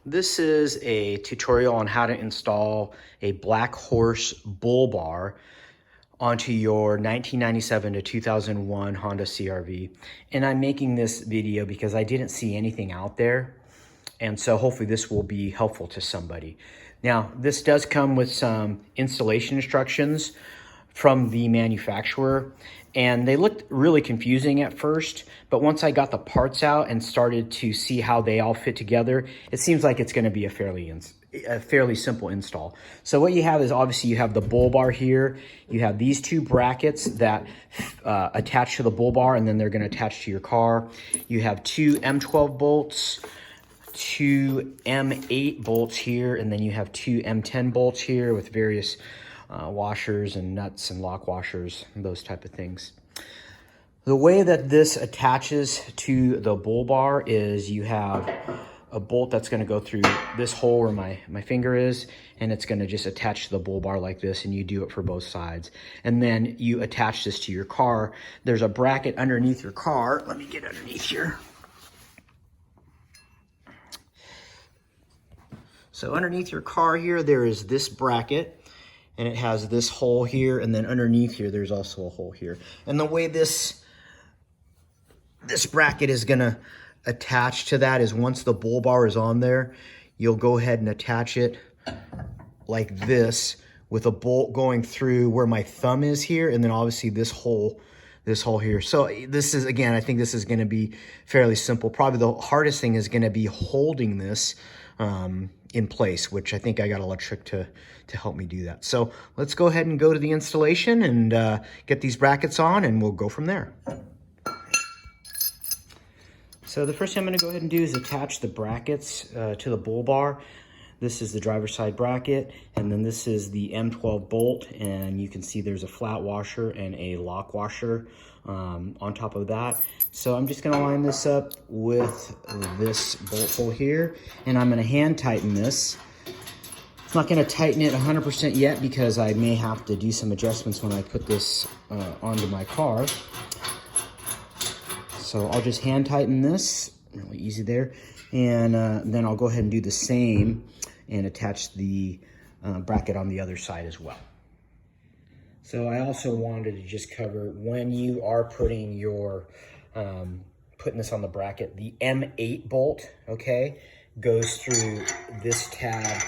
This is a tutorial on how to install a Black Horse bull bar onto your 1997 to 2001 Honda CRV. And I'm making this video because I didn't see anything out there. And so hopefully this will be helpful to somebody. Now, this does come with some installation instructions from the manufacturer, and they looked really confusing at first, but once I got the parts out and started to see how they all fit together, it seems like it's going to be a fairly simple install. So what you have is, obviously you have the bull bar here, you have these two brackets that attach to the bull bar, and then they're going to attach to your car. You have two M12 bolts, two M8 bolts here, and then you have two M10 bolts here with various washers and nuts and lock washers and those type of things. The way that this attaches to the bull bar is you have a bolt that's going to go through this hole where my finger is, and it's going to just attach to the bull bar like this, and you do it for both sides. And then you attach this to your car. There's a bracket underneath your car. Let me get underneath here. So underneath your car here, there is this bracket, and it has this hole here, and then underneath here, there's also a hole here. And the way this bracket is gonna attach to that is, once the bull bar is on there, you'll go ahead and attach it like this, with a bolt going through where my thumb is here, and then obviously this hole here. So this is, again, I think this is gonna be fairly simple. Probably the hardest thing is gonna be holding this in place, which I think I got a little trick to help me do that. So let's go ahead and go to the installation and get these brackets on, and we'll go from there. So the first thing I'm going to go ahead and do is attach the brackets to the bull bar. This is the driver's side bracket, and then this is the M12 bolt, and you can see there's a flat washer and a lock washer on top of that. So I'm just going to line this up with this bolt hole here, and I'm going to hand tighten this. I'm not going to tighten it 100% yet because I may have to do some adjustments when I put this onto my car. So I'll just hand tighten this, really easy there, and then I'll go ahead and do the same and attach the bracket on the other side as well. So I also wanted to just cover, when you are putting your putting this on the bracket, the M8 bolt, okay, goes through this tab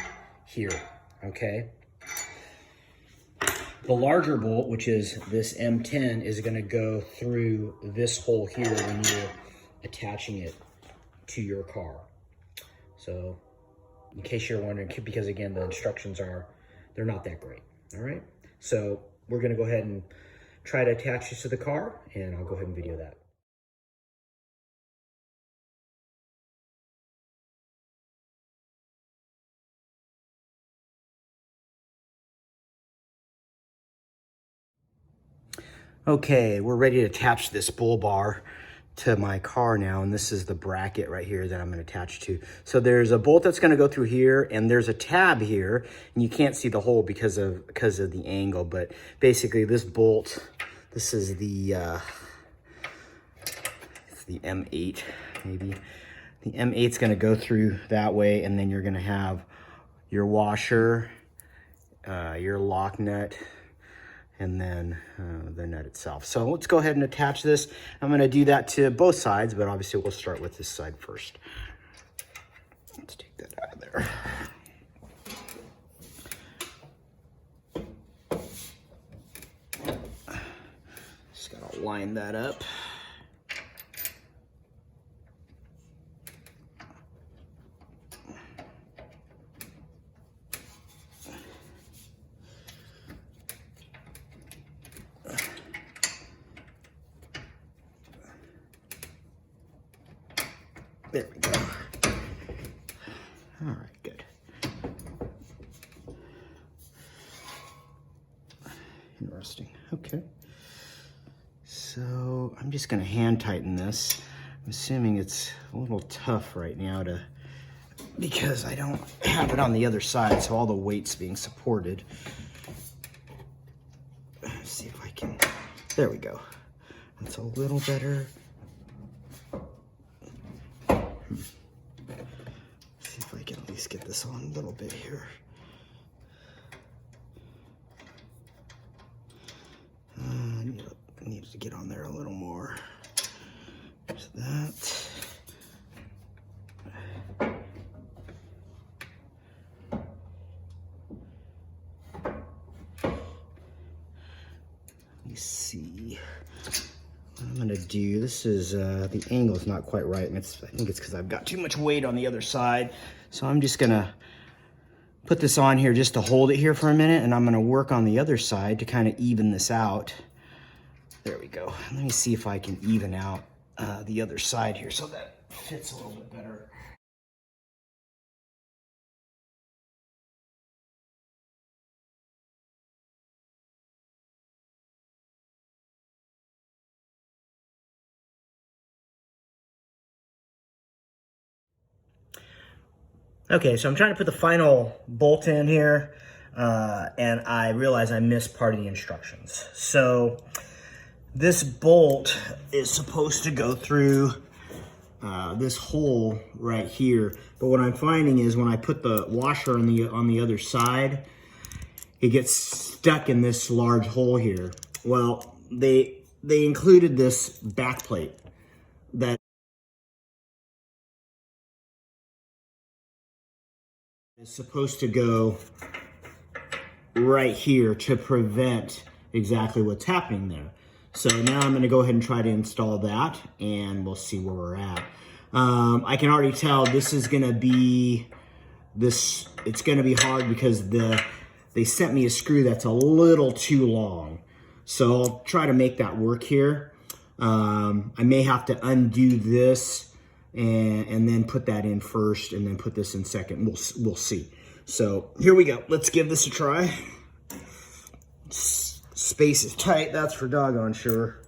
here, okay. The larger bolt, which is this M10, is going to go through this hole here when you're attaching it to your car. So in case you're wondering, because again, the instructions they're not that great, all right? So we're going to go ahead and try to attach this to the car, and I'll go ahead and video that. Okay, we're ready to attach this bull bar to my car now, and this is the bracket right here that I'm going to attach to. So there's a bolt that's going to go through here, and there's a tab here, and you can't see the hole because of the angle, but basically this bolt, this is the it's the M8 maybe. The M8's going to go through that way, and then you're going to have your washer, your lock nut, and then the nut itself. So let's go ahead and attach this. I'm going to do that to both sides, but obviously we'll start with this side first. Let's take that out of there. Just got to line that up. There we go. All right, good. Interesting. Okay. So I'm just going to hand tighten this. I'm assuming it's a little tough right now because I don't have it on the other side, so all the weight's being supported. Let's see if I can. There we go. That's a little better. See if I can at least this on a little bit here. Needs to get on there a little more. There's that. Let me see what I'm gonna do. This is the angle is not quite right, and I think it's because I've got too much weight on the other side. So I'm just gonna put this on here just to hold it here for a minute, and I'm gonna work on the other side to kind of even this out. There we go. Let me see if I can even out the other side here so that fits a little bit better. Okay, so I'm trying to put the final bolt in here, and I realize I missed part of the instructions. So this bolt is supposed to go through this hole right here, but what I'm finding is when I put the washer on the other side, it gets stuck in this large hole here. Well, they included this back plate that is supposed to go right here to prevent exactly what's happening there. So now I'm going to go ahead and try to install that, and we'll see where we're at. I can already tell this is going to be it's going to be hard because they sent me a screw that's a little too long. So I'll try to make that work here. I may have to undo this and then put that in first and then put this in second. We'll see. So here we go. Let's give this a try. Space is tight, that's for doggone sure.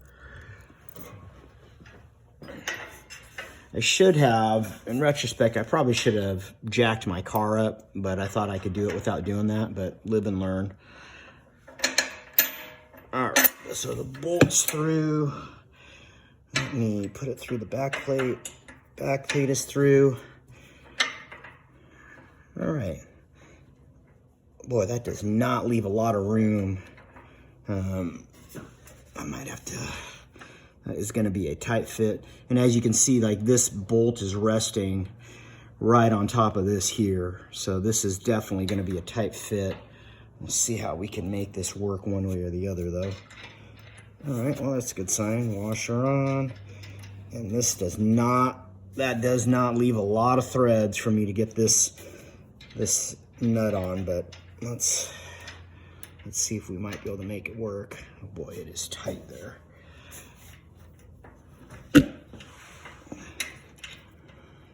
I should have, in retrospect, I probably should have jacked my car up, but I thought I could do it without doing that, but live and learn. All right, so the bolt's through. Let me put it through the back plate. Back plate is through. All right. Boy, that does not leave a lot of room. I might have to, that is going to be a tight fit. And as you can see, like this bolt is resting right on top of this here. So this is definitely going to be a tight fit. Let's see how we can make this work one way or the other though. All right, well, that's a good sign. Washer on. And this does not leave a lot of threads for me to get this nut on, but let's see if we might be able to make it work. Oh boy, it is tight there.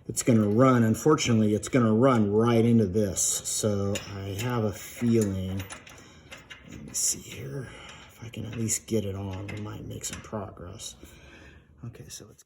It's gonna run, unfortunately, it's gonna run right into this. So I have a feeling, let me see here, if I can at least get it on, we might make some progress. Okay, so it's